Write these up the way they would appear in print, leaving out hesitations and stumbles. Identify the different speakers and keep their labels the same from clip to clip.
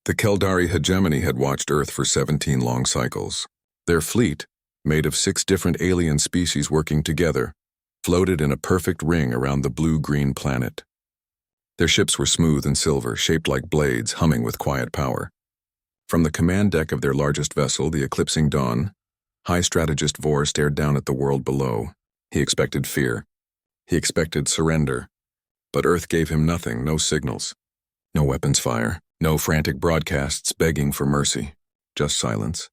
Speaker 1: The Keldari hegemony had watched Earth for 17 long cycles. Their fleet, made of 6 different alien species working together, floated in a perfect ring around the blue-green planet. Their ships were smooth and silver, shaped like blades, humming with quiet power. From the command deck of their largest vessel, the Eclipsing Dawn, High Strategist Vor stared down at the world below. He expected fear. He expected surrender. But Earth gave him nothing, no signals. No weapons fire, no frantic broadcasts begging for mercy. Just silence.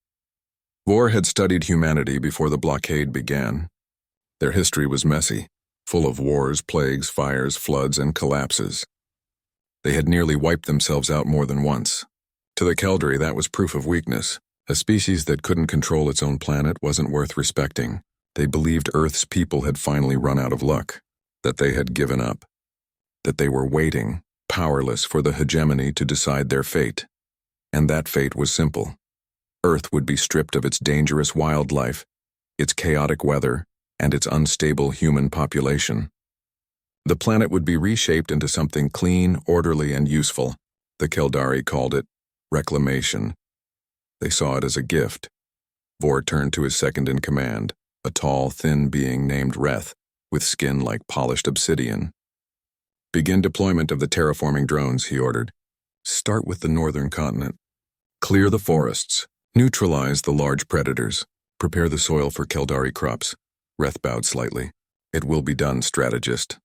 Speaker 1: Vor had studied humanity before the blockade began. Their history was messy, full of wars, plagues, fires, floods, and collapses. They had nearly wiped themselves out more than once. To the Keldari, that was proof of weakness. A species that couldn't control its own planet wasn't worth respecting. They believed Earth's people had finally run out of luck, that they had given up, that they were waiting, powerless for the hegemony to decide their fate. And that fate was simple. Earth would be stripped of its dangerous wildlife, its chaotic weather, and its unstable human population. The planet would be reshaped into something clean, orderly, and useful. The Keldari called it reclamation. They saw it as a gift. Vor turned to his second-in-command, a tall, thin being named Reth, with skin like polished obsidian. "Begin deployment of the terraforming drones," he ordered. "Start with the northern continent. Clear the forests. Neutralize the large predators. Prepare the soil for Keldari crops." Reth bowed slightly. "It will be done, strategist."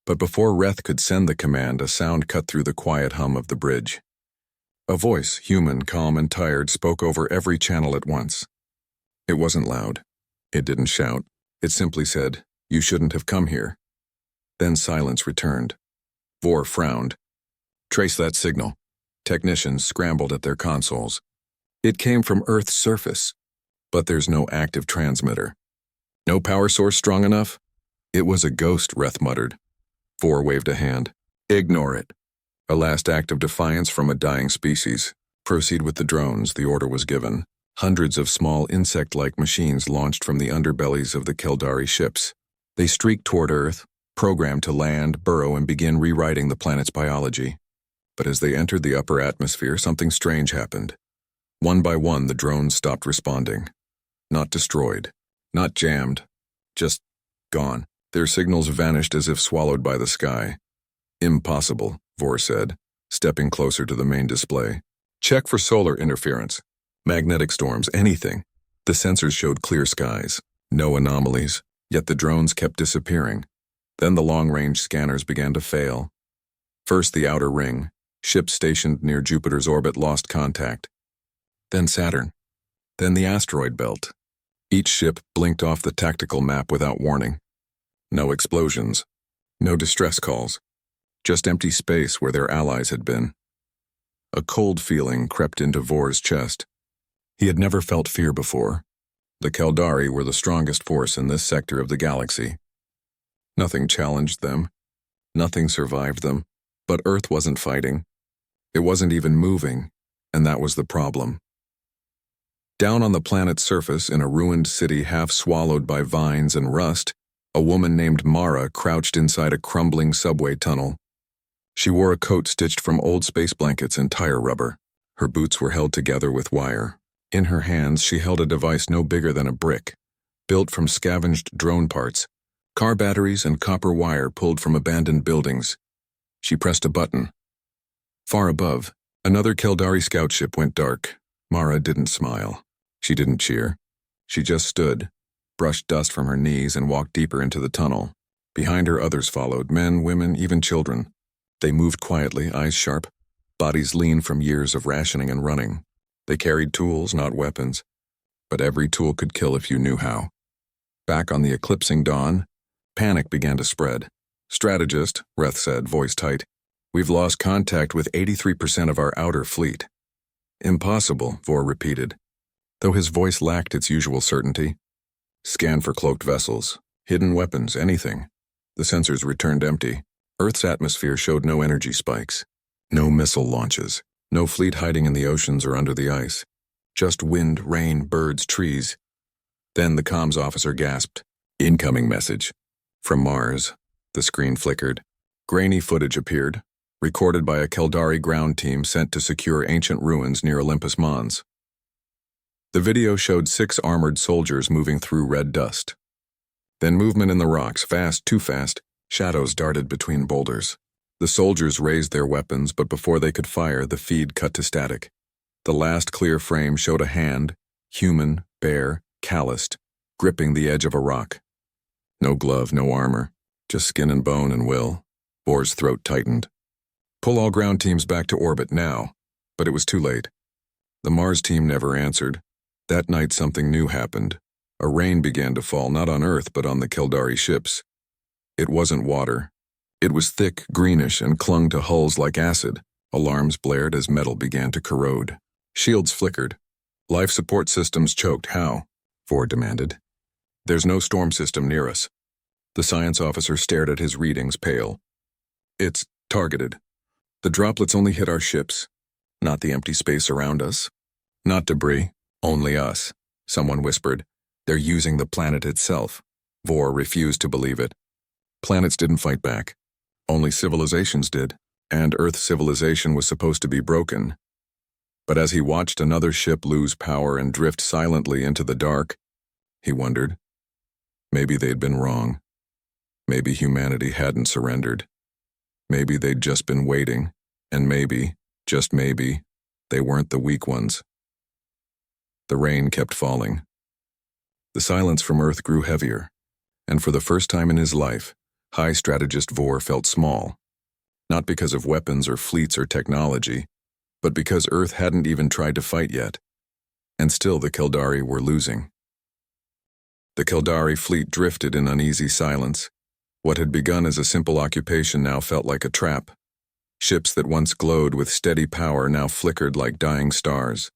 Speaker 1: But before Reth could send the command, a sound cut through the quiet hum of the bridge. A voice, human, calm, and tired, spoke over every channel at once. It wasn't loud. It didn't shout. It simply said, "You shouldn't have come here." Then silence returned. Vor frowned. "Trace that signal." Technicians scrambled at their consoles. "It came from Earth's surface, but there's no active transmitter." "No power source strong enough?" "It was a ghost," Reth muttered. Vor waved a hand. "Ignore it." A last act of defiance from a dying species. Proceed with the drones, the order was given. Hundreds of small insect-like machines launched from the underbellies of the Keldari ships. They streaked toward Earth, programmed to land, burrow, and begin rewriting the planet's biology. But as they entered the upper atmosphere, something strange happened. One by one, the drones stopped responding. Not destroyed, not jammed, just gone. Their signals vanished as if swallowed by the sky. "Impossible," Vor said, stepping closer to the main display. "Check for solar interference, magnetic storms, anything." The sensors showed clear skies, no anomalies, yet the drones kept disappearing. Then the long-range scanners began to fail. First the outer ring, ships stationed near Jupiter's orbit lost contact. Then Saturn. Then the asteroid belt. Each ship blinked off the tactical map without warning. No explosions, no distress calls. Just empty space where their allies had been. A cold feeling crept into Vor's chest. He had never felt fear before. The Keldari were the strongest force in this sector of the galaxy. Nothing challenged them. Nothing survived them. But Earth wasn't fighting. It wasn't even moving, and that was the problem. Down on the planet's surface, in a ruined city half swallowed by vines and rust, a woman named Mara crouched inside a crumbling subway tunnel. She wore a coat stitched from old space blankets and tire rubber. Her boots were held together with wire. In her hands, she held a device no bigger than a brick, built from scavenged drone parts, car batteries and copper wire pulled from abandoned buildings. She pressed a button. Far above, another Keldari scout ship went dark. Mara didn't smile. She didn't cheer. She just stood, brushed dust from her knees, and walked deeper into the tunnel. Behind her, others followed, men, women, even children. They moved quietly, eyes sharp, bodies lean from years of rationing and running. They carried tools, not weapons. But every tool could kill if you knew how. Back on the Eclipsing Dawn, panic began to spread. "Strategist," Reth said, voice tight. "We've lost contact with 83% of our outer fleet." "Impossible," Vor repeated, though his voice lacked its usual certainty. "Scan for cloaked vessels, hidden weapons, anything." The sensors returned empty. Earth's atmosphere showed no energy spikes, no missile launches, no fleet hiding in the oceans or under the ice. Just wind, rain, birds, trees. Then the comms officer gasped. "Incoming message." From Mars. The screen flickered. Grainy footage appeared. recorded by a Keldari ground team sent to secure ancient ruins near Olympus Mons. The video showed 6 armored soldiers moving through red dust. Then movement in the rocks, fast, too fast, shadows darted between boulders. The soldiers raised their weapons, but before they could fire, the feed cut to static. The last clear frame showed a hand, human, bare, calloused, gripping the edge of a rock. No glove, no armor, just skin and bone and will. Vor's throat tightened. Pull all ground teams back to orbit now. But it was too late. The Mars team never answered. That night something new happened. A rain began to fall, not on Earth, but on the Keldari ships. It wasn't water. It was thick, greenish, and clung to hulls like acid. Alarms blared as metal began to corrode. Shields flickered. Life support systems choked. How? Vor demanded. There's no storm system near us. The science officer stared at his readings, pale. It's targeted. The droplets only hit our ships, not the empty space around us. Not debris, only us, someone whispered. They're using the planet itself. Vor refused to believe it. Planets didn't fight back. Only civilizations did, and Earth's civilization was supposed to be broken. But as he watched another ship lose power and drift silently into the dark, he wondered. Maybe they'd been wrong. Maybe humanity hadn't surrendered. Maybe they'd just been waiting, and maybe, just maybe, they weren't the weak ones. The rain kept falling. The silence from Earth grew heavier, and for the first time in his life, High Strategist Vor felt small. Not because of weapons or fleets or technology, but because Earth hadn't even tried to fight yet. And still the Keldari were losing. The Keldari fleet drifted in uneasy silence. What had begun as a simple occupation now felt like a trap. Ships that once glowed with steady power now flickered like dying stars.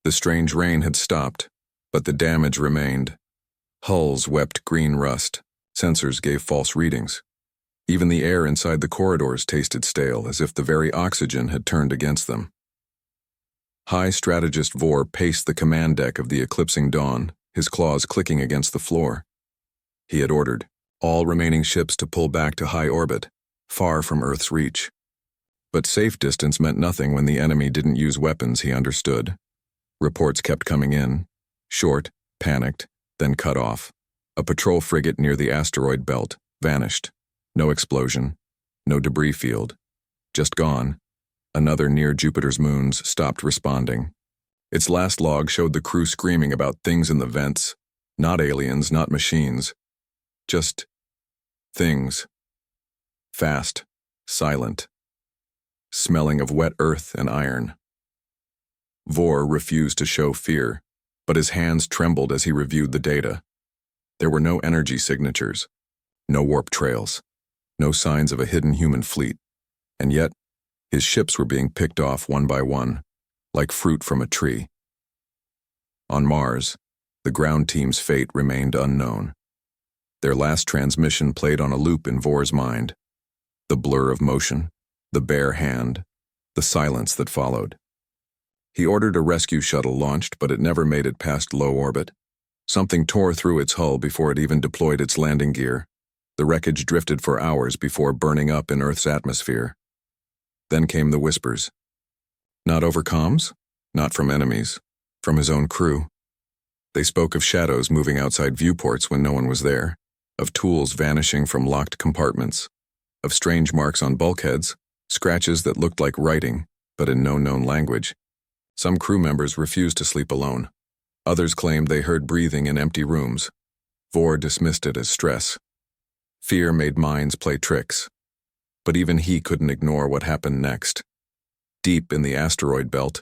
Speaker 1: The strange rain had stopped, but the damage remained. Hulls wept green rust. Sensors gave false readings. Even the air inside the corridors tasted stale, as if the very oxygen had turned against them. High Strategist Vor paced the command deck of the eclipsing dawn, his claws clicking against the floor. He had ordered all remaining ships to pull back to high orbit, far from Earth's reach. But safe distance meant nothing when the enemy didn't use weapons, he understood. Reports kept coming in, short, panicked, then cut off. A patrol frigate near the asteroid belt vanished. No explosion, no debris field. Just gone. Another near Jupiter's moons stopped responding. Its last log showed the crew screaming about things in the vents. Not aliens, not machines. Just things. Fast, silent. Smelling of wet earth and iron. Vor refused to show fear, but his hands trembled as he reviewed the data. There were no energy signatures, no warp trails, no signs of a hidden human fleet, and yet his ships were being picked off one by one, like fruit from a tree. On Mars, the ground team's fate remained unknown. Their last transmission played on a loop in Vor's mind. The blur of motion, the bare hand, the silence that followed. He ordered a rescue shuttle launched, but it never made it past low orbit. Something tore through its hull before it even deployed its landing gear. The wreckage drifted for hours before burning up in Earth's atmosphere. Then came the whispers. Not over comms, not from enemies, from his own crew. They spoke of shadows moving outside viewports when no one was there, of tools vanishing from locked compartments, of strange marks on bulkheads, scratches that looked like writing, but in no known language. Some crew members refused to sleep alone. Others claimed they heard breathing in empty rooms. Vor dismissed it as stress. Fear made minds play tricks. But even he couldn't ignore what happened next. Deep in the asteroid belt,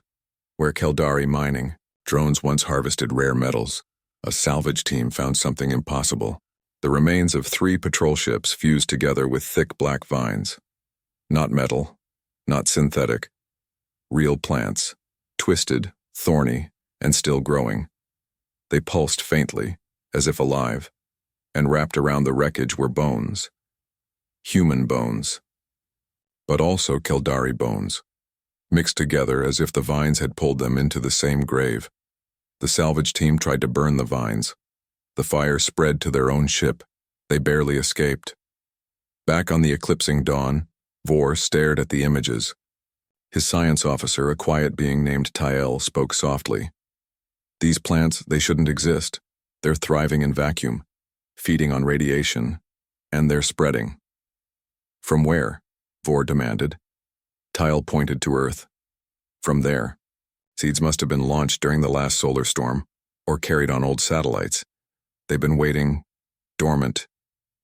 Speaker 1: where Keldari mining, drones once harvested rare metals, a salvage team found something impossible. The remains of 3 patrol ships fused together with thick black vines. Not metal, not synthetic. Real plants, twisted, thorny, and still growing. They pulsed faintly, as if alive, and wrapped around the wreckage were bones. Human bones. But also Keldari bones, mixed together as if the vines had pulled them into the same grave. The salvage team tried to burn the vines. The fire spread to their own ship. They barely escaped. Back on the eclipsing dawn, Vor stared at the images. His science officer, a quiet being named Tael, spoke softly. These plants, they shouldn't exist. They're thriving in vacuum, feeding on radiation, and they're spreading. From where? Vor demanded. Tael pointed to Earth. From there. Seeds must have been launched during the last solar storm, or carried on old satellites. They've been waiting, dormant,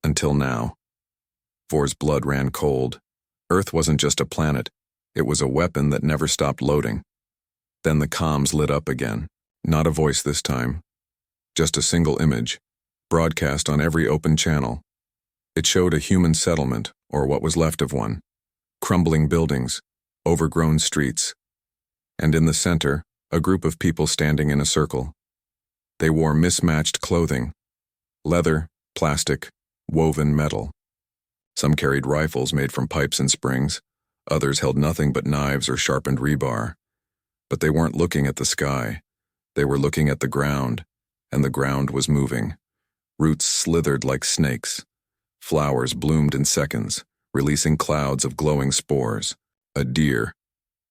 Speaker 1: until now. Vor's blood ran cold. Earth wasn't just a planet. It was a weapon that never stopped loading. Then the comms lit up again. Not a voice this time. Just a single image, broadcast on every open channel. It showed a human settlement, or what was left of one. Crumbling buildings, overgrown streets. And in the center, a group of people standing in a circle. They wore mismatched clothing. Leather, plastic, woven metal. Some carried rifles made from pipes and springs. Others held nothing but knives or sharpened rebar. But they weren't looking at the sky. They were looking at the ground, and the ground was moving. Roots slithered like snakes. Flowers bloomed in seconds, releasing clouds of glowing spores. A deer,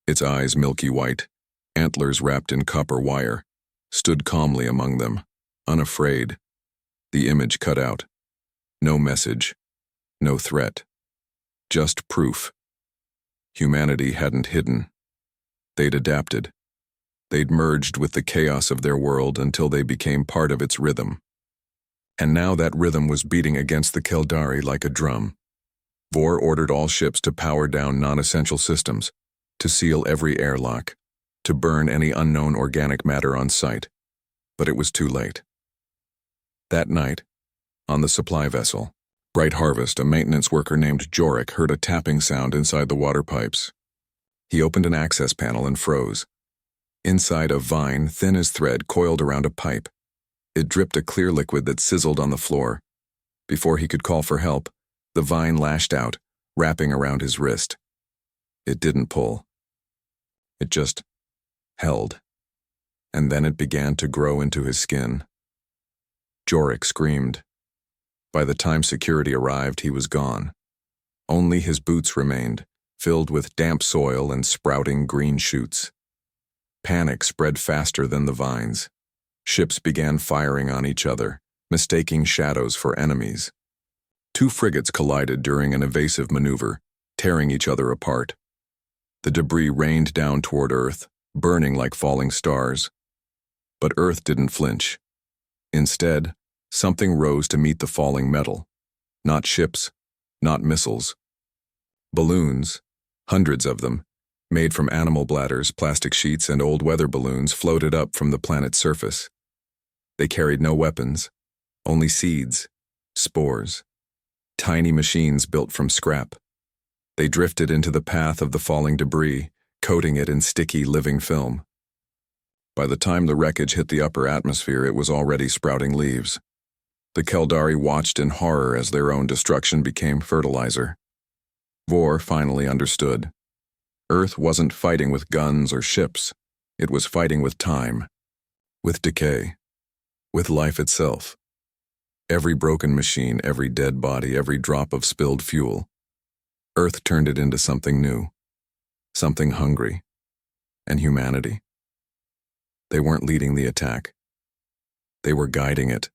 Speaker 1: its eyes milky white, antlers wrapped in copper wire, stood calmly among them, unafraid. The image cut out. No message, no threat. Just proof. Humanity hadn't hidden. They'd adapted. They'd merged with the chaos of their world until they became part of its rhythm. And now that rhythm was beating against the Keldari like a drum. Vor ordered all ships to power down non-essential systems, to seal every airlock, to burn any unknown organic matter on site. But it was too late. That night, on the supply vessel, Bright Harvest, a maintenance worker named Jorik, heard a tapping sound inside the water pipes. He opened an access panel and froze. Inside, a vine, thin as thread, coiled around a pipe. It dripped a clear liquid that sizzled on the floor. Before he could call for help, the vine lashed out, wrapping around his wrist. It didn't pull. It just held. And then it began to grow into his skin. Jorik screamed. By the time security arrived, he was gone. Only his boots remained, filled with damp soil and sprouting green shoots. Panic spread faster than the vines. Ships began firing on each other, mistaking shadows for enemies. 2 frigates collided during an evasive maneuver, tearing each other apart. The debris rained down toward Earth, burning like falling stars. But Earth didn't flinch. Instead, something rose to meet the falling metal. Not ships, not missiles. Balloons, hundreds of them, made from animal bladders, plastic sheets, and old weather balloons, floated up from the planet's surface. They carried no weapons, only seeds, spores, tiny machines built from scrap. They drifted into the path of the falling debris, coating it in sticky, living film. By the time the wreckage hit the upper atmosphere, it was already sprouting leaves. The Keldari watched in horror as their own destruction became fertilizer. Vor finally understood. Earth wasn't fighting with guns or ships. It was fighting with time, with decay, with life itself. Every broken machine, every dead body, every drop of spilled fuel. Earth turned it into something new, something hungry, and humanity. They weren't leading the attack. They were guiding it.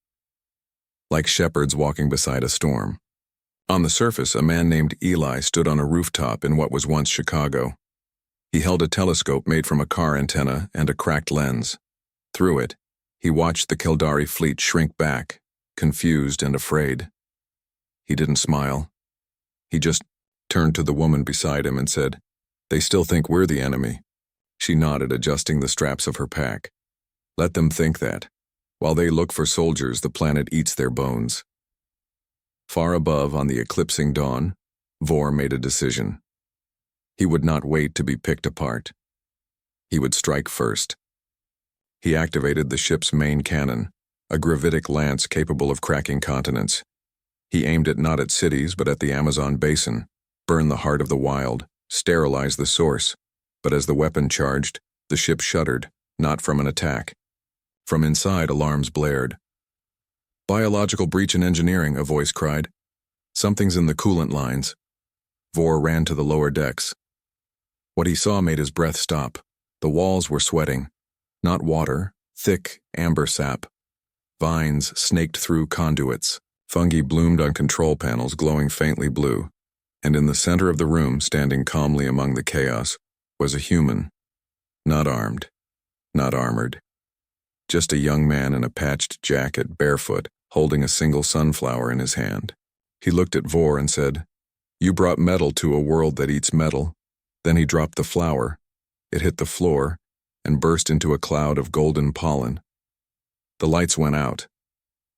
Speaker 1: Like shepherds walking beside a storm. On the surface, a man named Eli stood on a rooftop in what was once Chicago. He held a telescope made from a car antenna and a cracked lens. Through it, he watched the Keldari fleet shrink back, confused and afraid. He didn't smile. He just turned to the woman beside him and said, "They still think we're the enemy." She nodded, adjusting the straps of her pack. "Let them think that. While they look for soldiers, the planet eats their bones." Far above, on the eclipsing dawn, Vor made a decision. He would not wait to be picked apart. He would strike first. He activated the ship's main cannon, a gravitic lance capable of cracking continents. He aimed it not at cities, but at the Amazon basin, burned the heart of the wild, sterilized the source. But as the weapon charged, the ship shuddered, not from an attack. From inside, alarms blared. "Biological breach in engineering," a voice cried. "Something's in the coolant lines." Vor ran to the lower decks. What he saw made his breath stop. The walls were sweating. Not water, thick amber sap. Vines snaked through conduits. Fungi bloomed on control panels glowing faintly blue. And in the center of the room, standing calmly among the chaos, was a human. Not armed. Not armored. Just a young man in a patched jacket, barefoot, holding a single sunflower in his hand. He looked at Vor and said, "You brought metal to a world that eats metal." Then he dropped the flower. It hit the floor and burst into a cloud of golden pollen. The lights went out.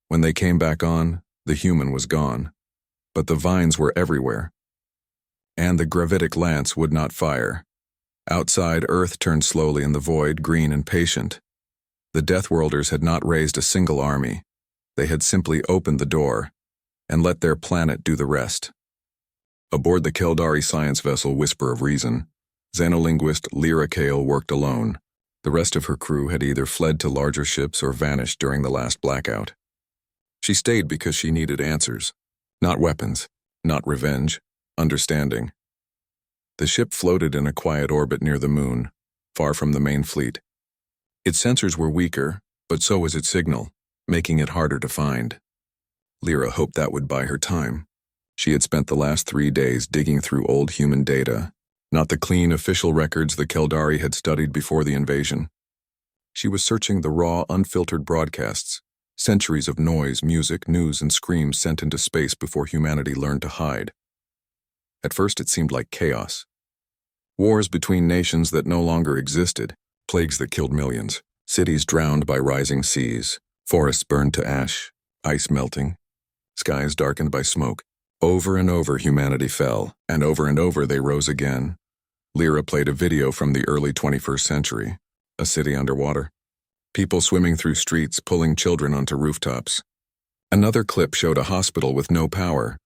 Speaker 1: When they came back on, the human was gone. But the vines were everywhere. And the gravitic lance would not fire. Outside, Earth turned slowly in the void, green and patient. The Deathworlders had not raised a single army. They had simply opened the door and let their planet do the rest. Aboard the Keldari science vessel Whisper of Reason, xenolinguist Lyra Kale worked alone. The rest of her crew had either fled to larger ships or vanished during the last blackout. She stayed because she needed answers. Not weapons, not revenge, understanding. The ship floated in a quiet orbit near the moon, far from the main fleet. Its sensors were weaker, but so was its signal, making it harder to find. Lyra hoped that would buy her time. She had spent the last 3 days digging through old human data, not the clean official records the Keldari had studied before the invasion. She was searching the raw, unfiltered broadcasts, centuries of noise, music, news, and screams sent into space before humanity learned to hide. At first it seemed like chaos. Wars between nations that no longer existed, plagues that killed millions, cities drowned by rising seas, forests burned to ash, ice melting, skies darkened by smoke. Over and over humanity fell, and over they rose again. Lyra played a video from the early 21st century, a city underwater. People swimming through streets, pulling children onto rooftops. Another clip showed a hospital with no power,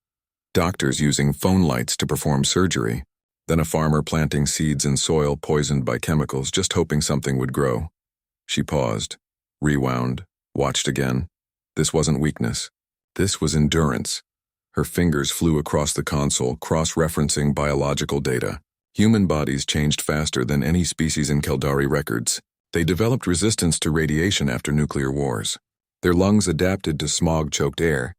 Speaker 1: doctors using phone lights to perform surgery, then a farmer planting seeds in soil poisoned by chemicals, just hoping something would grow. She paused, rewound, watched again. This wasn't weakness. This was endurance. Her fingers flew across the console, cross-referencing biological data. Human bodies changed faster than any species in Keldari records. They developed resistance to radiation after nuclear wars. Their lungs adapted to smog-choked air.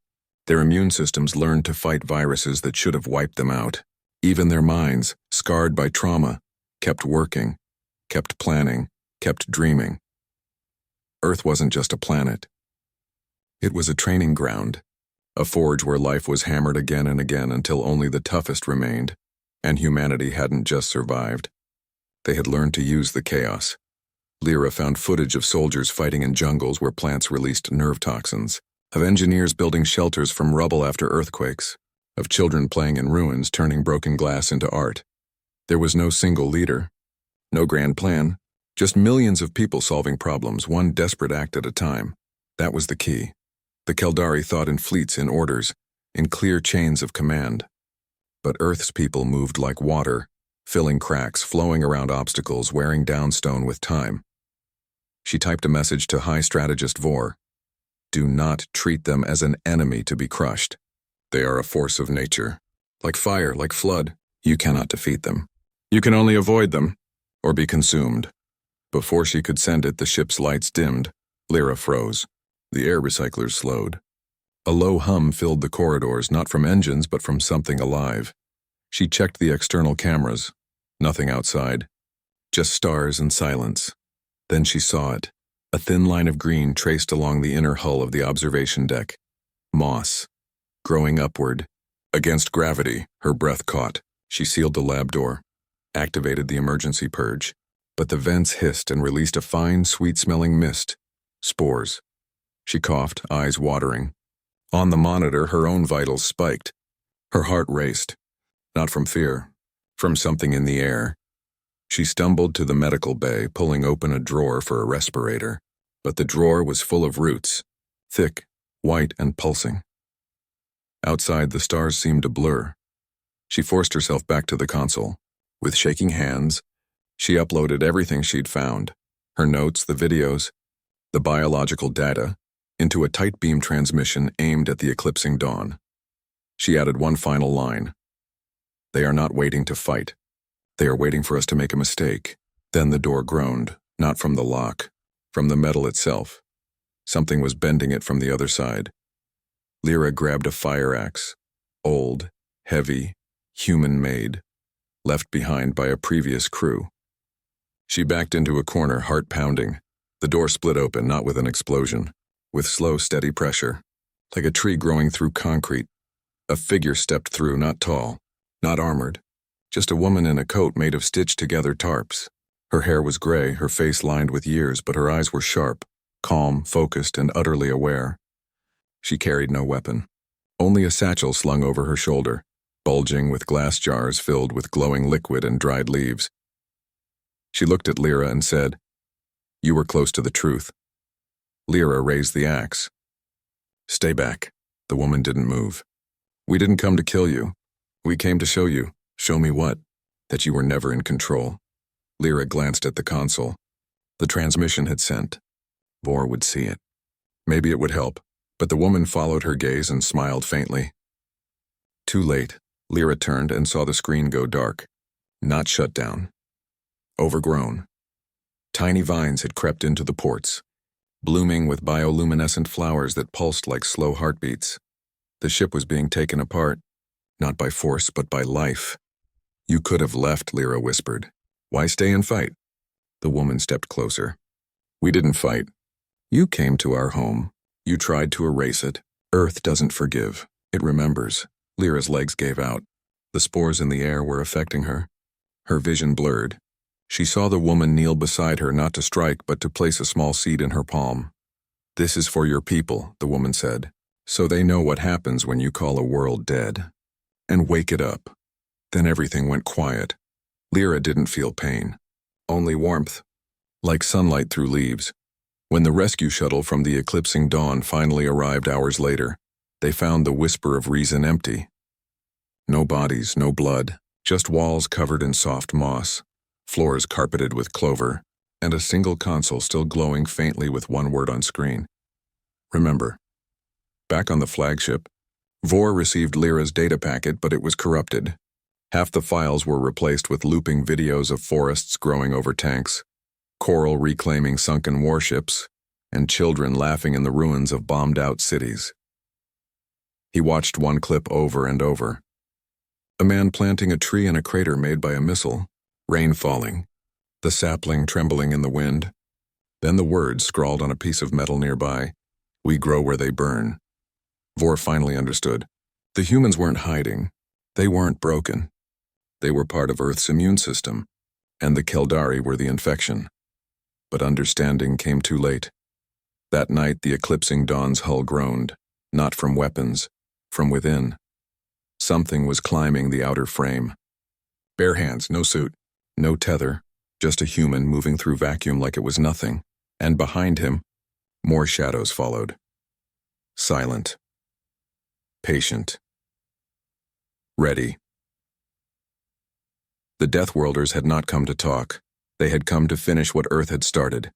Speaker 1: Their immune systems learned to fight viruses that should have wiped them out. Even their minds, scarred by trauma, kept working, kept planning, kept dreaming. Earth wasn't just a planet. It was a training ground, a forge where life was hammered again and again until only the toughest remained, and humanity hadn't just survived. They had learned to use the chaos. Lyra found footage of soldiers fighting in jungles where plants released nerve toxins, of engineers building shelters from rubble after earthquakes, of children playing in ruins turning broken glass into art. There was no single leader, no grand plan, just millions of people solving problems, one desperate act at a time. That was the key. The Keldari thought in fleets, in orders, in clear chains of command. But Earth's people moved like water, filling cracks, flowing around obstacles, wearing down stone with time. She typed a message to High Strategist Vor. Do not treat them as an enemy to be crushed. They are a force of nature. Like fire, like flood, you cannot defeat them. You can only avoid them, or be consumed. Before she could send it, the ship's lights dimmed. Lyra froze. The air recyclers slowed. A low hum filled the corridors, not from engines but from something alive. She checked the external cameras. Nothing outside. Just stars and silence. Then she saw it. A thin line of green traced along the inner hull of the observation deck. Moss. Growing upward. Against gravity, her breath caught. She sealed the lab door. Activated the emergency purge. But the vents hissed and released a fine, sweet-smelling mist. Spores. She coughed, eyes watering. On the monitor, her own vitals spiked. Her heart raced. Not from fear, from something in the air. She stumbled to the medical bay, pulling open a drawer for a respirator. But the drawer was full of roots, thick, white, and pulsing. Outside, the stars seemed to blur. She forced herself back to the console. With shaking hands, she uploaded everything she'd found, her notes, the videos, the biological data, into a tight beam transmission aimed at the eclipsing dawn. She added one final line. They are not waiting to fight. They are waiting for us to make a mistake. Then the door groaned, not from the lock, from the metal itself. Something was bending it from the other side. Lyra grabbed a fire axe, old, heavy, human-made, left behind by a previous crew. She backed into a corner, heart pounding. The door split open, not with an explosion, with slow, steady pressure, like a tree growing through concrete. A figure stepped through, not tall, not armored, just a woman in a coat made of stitched-together tarps. Her hair was gray, her face lined with years, but her eyes were sharp, calm, focused, and utterly aware. She carried no weapon, only a satchel slung over her shoulder, bulging with glass jars filled with glowing liquid and dried leaves. She looked at Lyra and said, "You were close to the truth." Lyra raised the axe. "Stay back." The woman didn't move. "We didn't come to kill you. We came to show you." "Show me what?" "That you were never in control." Lyra glanced at the console. The transmission had sent. Vor would see it. Maybe it would help, but the woman followed her gaze and smiled faintly. Too late, Lyra turned and saw the screen go dark. Not shut down. Overgrown. Tiny vines had crept into the ports, blooming with bioluminescent flowers that pulsed like slow heartbeats. The ship was being taken apart, not by force but by life. "You could have left," Lyra whispered. "Why stay and fight?" The woman stepped closer. "We didn't fight. You came to our home. You tried to erase it. Earth doesn't forgive. It remembers." Lyra's legs gave out. The spores in the air were affecting her. Her vision blurred. She saw the woman kneel beside her, not to strike, but to place a small seed in her palm. "This is for your people," the woman said, "so they know what happens when you call a world dead. And wake it up." Then everything went quiet. Lyra didn't feel pain, only warmth, like sunlight through leaves. When the rescue shuttle from the eclipsing dawn finally arrived hours later, they found the Whisper of Reason empty. No bodies, no blood, just walls covered in soft moss, floors carpeted with clover, and a single console still glowing faintly with one word on screen. "Remember." Back on the flagship, Vor received Lyra's data packet, but it was corrupted. Half the files were replaced with looping videos of forests growing over tanks, coral reclaiming sunken warships, and children laughing in the ruins of bombed-out cities. He watched one clip over and over. A man planting a tree in a crater made by a missile, rain falling, the sapling trembling in the wind. Then the words scrawled on a piece of metal nearby, "We grow where they burn." Vor finally understood. The humans weren't hiding. They weren't broken. They were part of Earth's immune system, and the Keldari were the infection. But understanding came too late. That night, the eclipsing dawn's hull groaned, not from weapons, from within. Something was climbing the outer frame. Bare hands, no suit, no tether, just a human moving through vacuum like it was nothing. And behind him, more shadows followed. Silent. Patient. Ready. The Deathworlders had not come to talk. They had come to finish what Earth had started.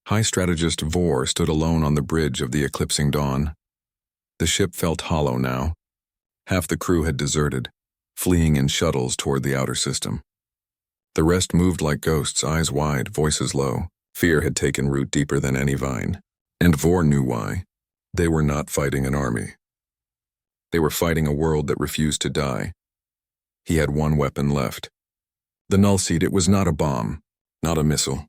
Speaker 1: High Strategist Vor stood alone on the bridge of the eclipsing dawn. The ship felt hollow now. Half the crew had deserted, fleeing in shuttles toward the outer system. The rest moved like ghosts, eyes wide, voices low. Fear had taken root deeper than any vine. And Vor knew why. They were not fighting an army. They were fighting a world that refused to die. He had one weapon left. The null seed. It was not a bomb, not a missile.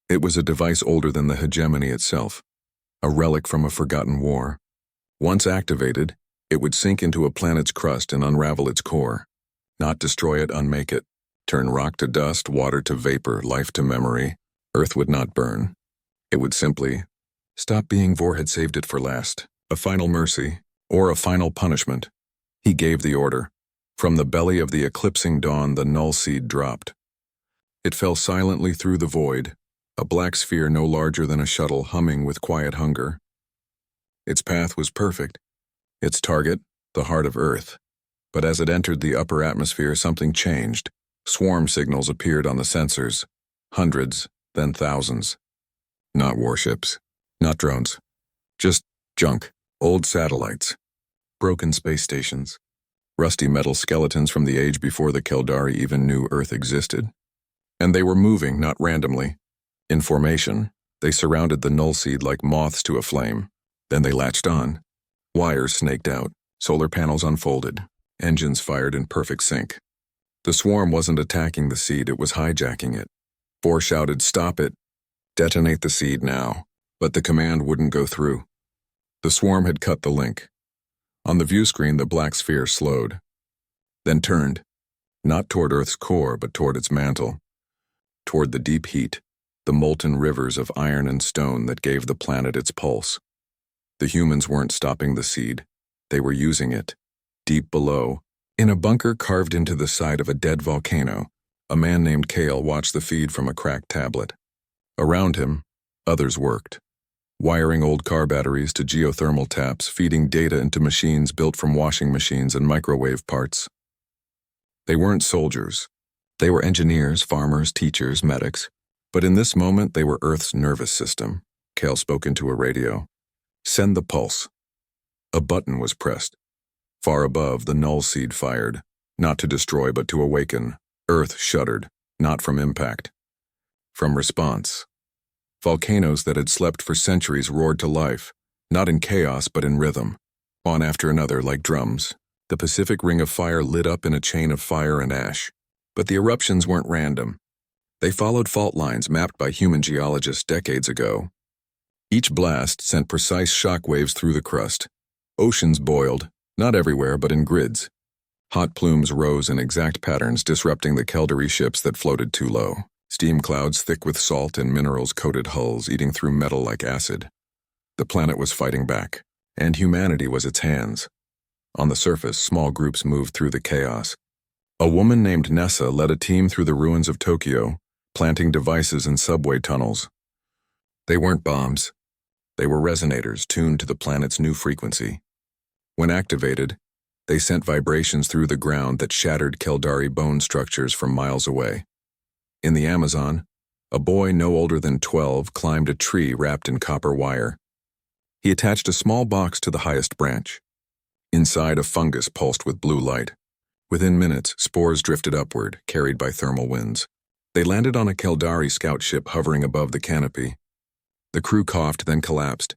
Speaker 1: It was a device older than the hegemony itself, a relic from a forgotten war. Once activated, it would sink into a planet's crust and unravel its core. Not destroy it, unmake it. Turn rock to dust, water to vapor, life to memory. Earth would not burn. It would simply stop being. Vor had saved it for last. A final mercy, or a final punishment. He gave the order. From the belly of the eclipsing dawn, the null seed dropped. It fell silently through the void, a black sphere no larger than a shuttle humming with quiet hunger. Its path was perfect. Its target, the heart of Earth. But as it entered the upper atmosphere, something changed. Swarm signals appeared on the sensors. Hundreds, then thousands. Not warships. Not drones. Just junk. Old satellites. Broken space stations. rusty metal skeletons from the age before the Keldari even knew Earth existed. And they were moving, not randomly. In formation, they surrounded the nullseed like moths to a flame. Then they latched on. Wires snaked out, solar panels unfolded, engines fired in perfect sync. The swarm wasn't attacking the seed, it was hijacking it. Vor shouted, "Stop it! Detonate the seed now." But the command wouldn't go through. The swarm had cut the link. On the view screen, the black sphere slowed, then turned, not toward Earth's core, but toward its mantle, toward the deep heat, the molten rivers of iron and stone that gave the planet its pulse. The humans weren't stopping the seed. They were using it. Deep below, in a bunker carved into the side of a dead volcano, a man named Kale watched the feed from a cracked tablet. Around him, others worked, wiring old car batteries to geothermal taps, feeding data into machines built from washing machines and microwave parts. They weren't soldiers. They were engineers, farmers, teachers, medics. But in this moment, they were Earth's nervous system. Kale spoke into a radio. "Send the pulse." A button was pressed. Far above, the null seed fired, not to destroy but to awaken. Earth shuddered, not from impact, from response. Volcanoes that had slept for centuries roared to life, not in chaos but in rhythm. One after another, like drums, the Pacific Ring of Fire lit up in a chain of fire and ash. But the eruptions weren't random. They followed fault lines mapped by human geologists decades ago. Each blast sent precise shock waves through the crust. Oceans boiled, not everywhere but in grids. Hot plumes rose in exact patterns, disrupting the Keldari ships that floated too low. Steam clouds thick with salt and minerals-coated hulls eating through metal like acid. The planet was fighting back, and humanity was its hands. On the surface, small groups moved through the chaos. A woman named Nessa led a team through the ruins of Tokyo, planting devices in subway tunnels. They weren't bombs. They were resonators tuned to the planet's new frequency. When activated, they sent vibrations through the ground that shattered Keldari bone structures from miles away. In the Amazon, a boy no older than 12 climbed a tree wrapped in copper wire. He attached a small box to the highest branch. Inside, a fungus pulsed with blue light. Within minutes, spores drifted upward, carried by thermal winds. They landed on a Keldari scout ship hovering above the canopy. The crew coughed, then collapsed.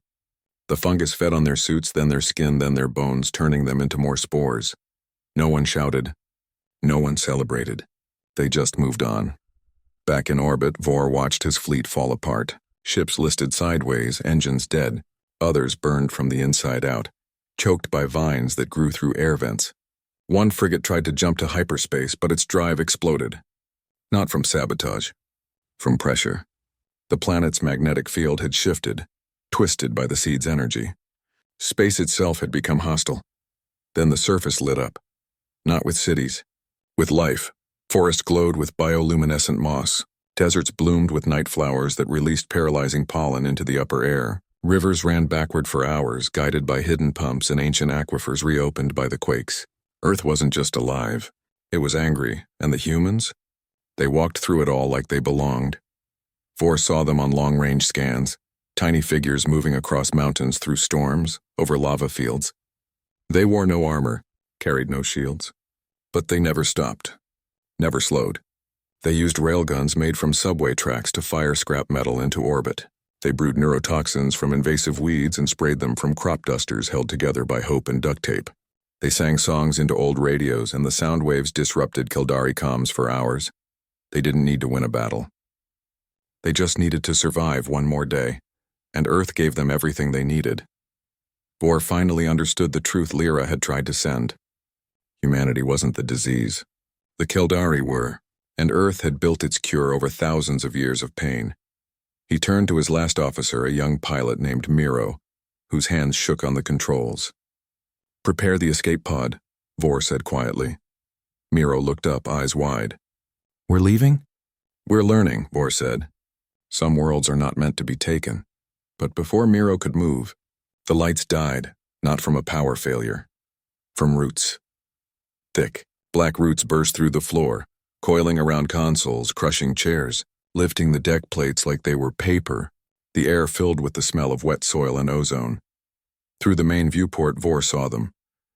Speaker 1: The fungus fed on their suits, then their skin, then their bones, turning them into more spores. No one shouted. No one celebrated. They just moved on. Back in orbit, Vor watched his fleet fall apart. Ships listed sideways, engines dead. Others burned from the inside out, choked by vines that grew through air vents. One frigate tried to jump to hyperspace, but its drive exploded. Not from sabotage, from pressure. The planet's magnetic field had shifted, twisted by the seed's energy. Space itself had become hostile. Then the surface lit up. Not with cities, with life. Forests glowed with bioluminescent moss. Deserts bloomed with night flowers that released paralyzing pollen into the upper air. Rivers ran backward for hours, guided by hidden pumps and ancient aquifers reopened by the quakes. Earth wasn't just alive. It was angry. And the humans? They walked through it all like they belonged. Vor saw them on long-range scans, tiny figures moving across mountains through storms, over lava fields. They wore no armor, carried no shields. But they never stopped. Never slowed. They used railguns made from subway tracks to fire scrap metal into orbit. They brewed neurotoxins from invasive weeds and sprayed them from crop dusters held together by hope and duct tape. They sang songs into old radios, and the sound waves disrupted Keldari comms for hours. They didn't need to win a battle. They just needed to survive one more day, and Earth gave them everything they needed. Vor finally understood the truth Lyra had tried to send. Humanity wasn't the disease. The Keldari were, and Earth had built its cure over thousands of years of pain. He turned to his last officer, a young pilot named Miro, whose hands shook on the controls. "Prepare the escape pod," Vor said quietly. Miro looked up, eyes wide. "We're leaving?" "We're learning," Vor said. "Some worlds are not meant to be taken." But before Miro could move, the lights died, not from a power failure, from roots. Thick, black roots burst through the floor, coiling around consoles, crushing chairs, lifting the deck plates like they were paper, the air filled with the smell of wet soil and ozone. Through the main viewport, Vor saw them.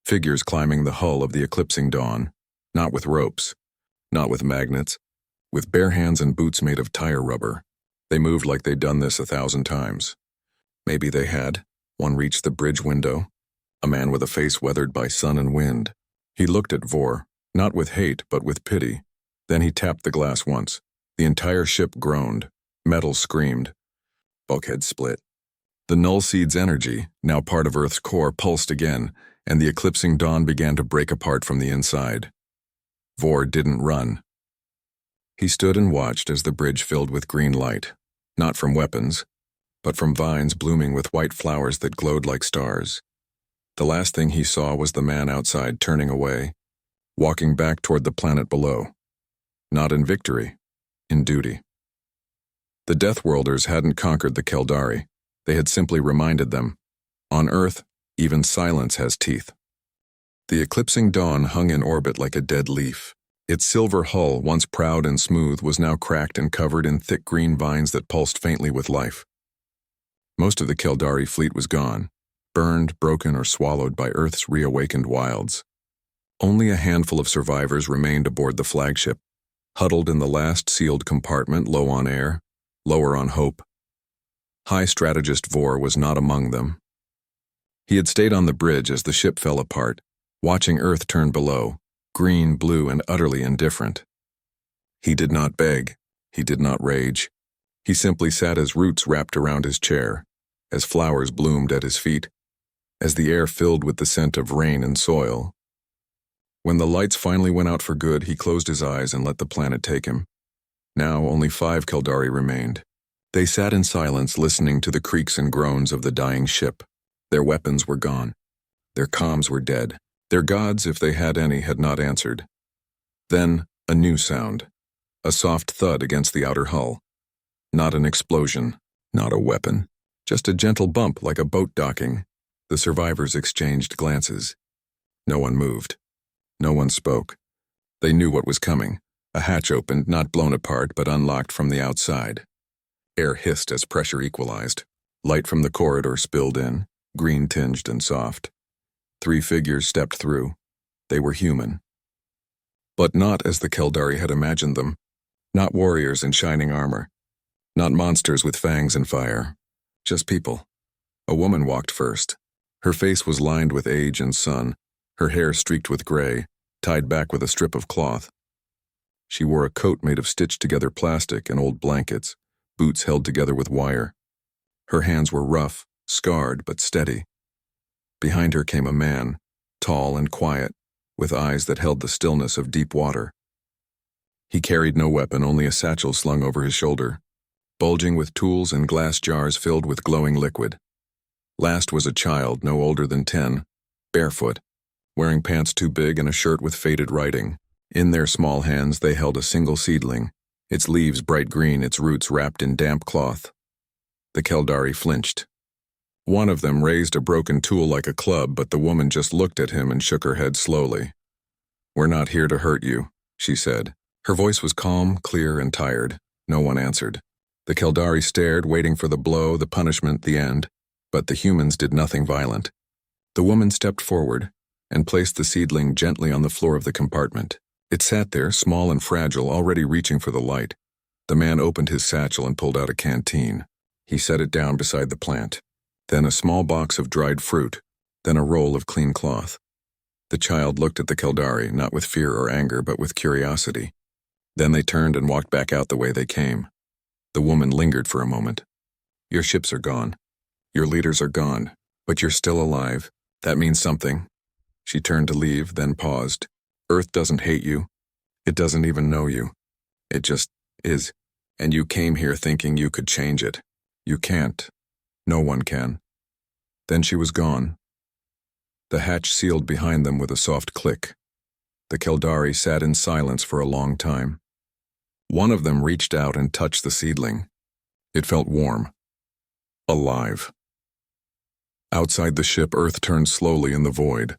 Speaker 1: Figures climbing the hull of the eclipsing dawn, not with ropes, not with magnets, with bare hands and boots made of tire rubber. They moved like they'd done this 1,000 times. Maybe they had. One reached the bridge window, a man with a face weathered by sun and wind. He looked at Vor, not with hate but with pity. Then he tapped the glass once. The entire ship groaned. Metal screamed. Bulkhead split. The null seed's energy, now part of Earth's core, pulsed again, and the eclipsing dawn began to break apart from the inside. Vor didn't run. He stood and watched as the bridge filled with green light, not from weapons, but from vines blooming with white flowers that glowed like stars. The last thing he saw was the man outside turning away, walking back toward the planet below. Not in victory, in duty. The Deathworlders hadn't conquered the Keldari. They had simply reminded them, on Earth, even silence has teeth. The eclipsing dawn hung in orbit like a dead leaf. Its silver hull, once proud and smooth, was now cracked and covered in thick green vines that pulsed faintly with life. Most of the Keldari fleet was gone, burned, broken, or swallowed by Earth's reawakened wilds. Only a handful of survivors remained aboard the flagship, huddled in the last sealed compartment, low on air, lower on hope. High Strategist Vor was not among them. He had stayed on the bridge as the ship fell apart, watching Earth turn below, green, blue, and utterly indifferent. He did not beg. He did not rage. He simply sat as roots wrapped around his chair, as flowers bloomed at his feet, as the air filled with the scent of rain and soil. When the lights finally went out for good, he closed his eyes and let the planet take him. Now only 5 Keldari remained. They sat in silence, listening to the creaks and groans of the dying ship. Their weapons were gone. Their comms were dead. Their gods, if they had any, had not answered. Then, a new sound. A soft thud against the outer hull. Not an explosion, not a weapon. Just a gentle bump like a boat docking. The survivors exchanged glances. No one moved. No one spoke. They knew what was coming. A hatch opened, not blown apart, but unlocked from the outside. Air hissed as pressure equalized. Light from the corridor spilled in, green-tinged and soft. 3 figures stepped through. They were human. But not as the Keldari had imagined them. Not warriors in shining armor. Not monsters with fangs and fire. Just people. A woman walked first. Her face was lined with age and sun, her hair streaked with gray, tied back with a strip of cloth. She wore a coat made of stitched-together plastic and old blankets, boots held together with wire. Her hands were rough, scarred, but steady. Behind her came a man, tall and quiet, with eyes that held the stillness of deep water. He carried no weapon, only a satchel slung over his shoulder, bulging with tools and glass jars filled with glowing liquid. Last was a child no older than 10, barefoot, wearing pants too big and a shirt with faded writing. In their small hands they held a single seedling, its leaves bright green, its roots wrapped in damp cloth. The Keldari flinched. One of them raised a broken tool like a club, but the woman just looked at him and shook her head slowly. "We're not here to hurt you," she said. Her voice was calm, clear, and tired. No one answered. The Keldari stared, waiting for the blow, the punishment, the end, but the humans did nothing violent. The woman stepped forward and placed the seedling gently on the floor of the compartment. It sat there, small and fragile, already reaching for the light. The man opened his satchel and pulled out a canteen. He set it down beside the plant. Then a small box of dried fruit, then a roll of clean cloth. The child looked at the Keldari, not with fear or anger, but with curiosity. Then they turned and walked back out the way they came. The woman lingered for a moment. "Your ships are gone. Your leaders are gone, but you're still alive. That means something." She turned to leave, then paused. "Earth doesn't hate you. It doesn't even know you. It just is. And you came here thinking you could change it. You can't. No one can." Then she was gone. The hatch sealed behind them with a soft click. The Keldari sat in silence for a long time. One of them reached out and touched the seedling. It felt warm. Alive. Outside the ship, Earth turned slowly in the void.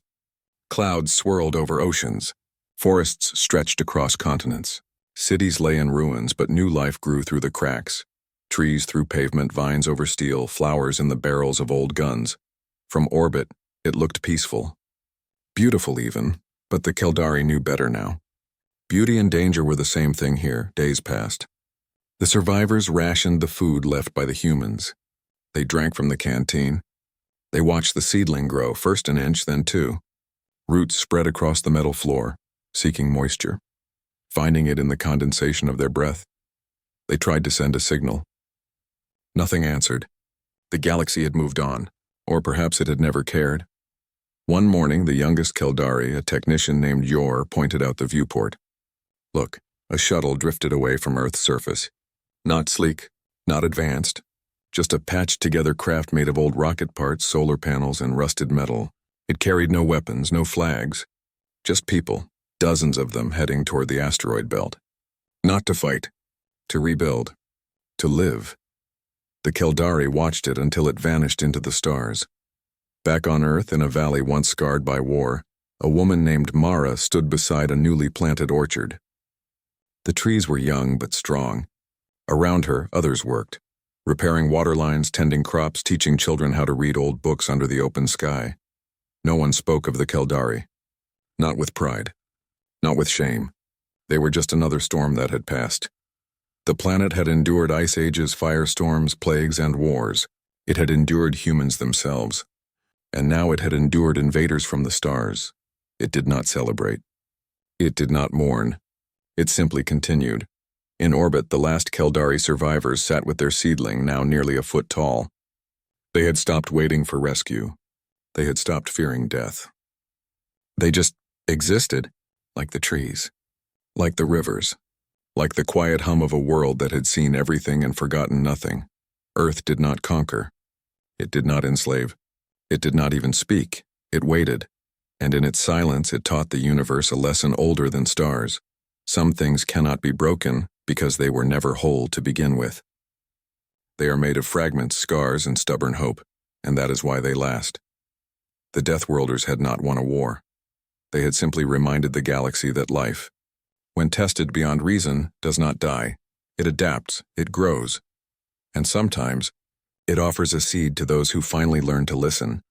Speaker 1: Clouds swirled over oceans. Forests stretched across continents. Cities lay in ruins, but new life grew through the cracks. Trees through pavement, vines over steel, flowers in the barrels of old guns. From orbit, it looked peaceful. Beautiful even, but the Keldari knew better now. Beauty and danger were the same thing here. Days passed. The survivors rationed the food left by the humans. They drank from the canteen. They watched the seedling grow, first an inch, then two. Roots spread across the metal floor, seeking moisture, finding it in the condensation of their breath. They tried to send a signal. Nothing answered. The galaxy had moved on, or perhaps it had never cared. One morning, the youngest Keldari, a technician named Yor, pointed out the viewport. Look, a shuttle drifted away from Earth's surface. Not sleek, not advanced, just a patched-together craft made of old rocket parts, solar panels, and rusted metal. It carried no weapons, no flags. Just people, dozens of them heading toward the asteroid belt. Not to fight, to rebuild, to live. The Keldari watched it until it vanished into the stars. Back on Earth, in a valley once scarred by war, a woman named Mara stood beside a newly planted orchard. The trees were young but strong. Around her, others worked, repairing water lines, tending crops, teaching children how to read old books under the open sky. No one spoke of the Keldari. Not with pride. Not with shame. They were just another storm that had passed. The planet had endured ice ages, firestorms, plagues, and wars. It had endured humans themselves. And now it had endured invaders from the stars. It did not celebrate. It did not mourn. It simply continued. In orbit, the last Keldari survivors sat with their seedling, now nearly a foot tall. They had stopped waiting for rescue. They had stopped fearing death. They just existed, like the trees, like the rivers, like the quiet hum of a world that had seen everything and forgotten nothing. Earth did not conquer. It did not enslave. It did not even speak. It waited, and in its silence it taught the universe a lesson older than stars. Some things cannot be broken because they were never whole to begin with. They are made of fragments, scars, and stubborn hope, and that is why they last. The Deathworlders had not won a war. They had simply reminded the galaxy that life, when tested beyond reason, does not die. It adapts, it grows, and sometimes it offers a seed to those who finally learn to listen.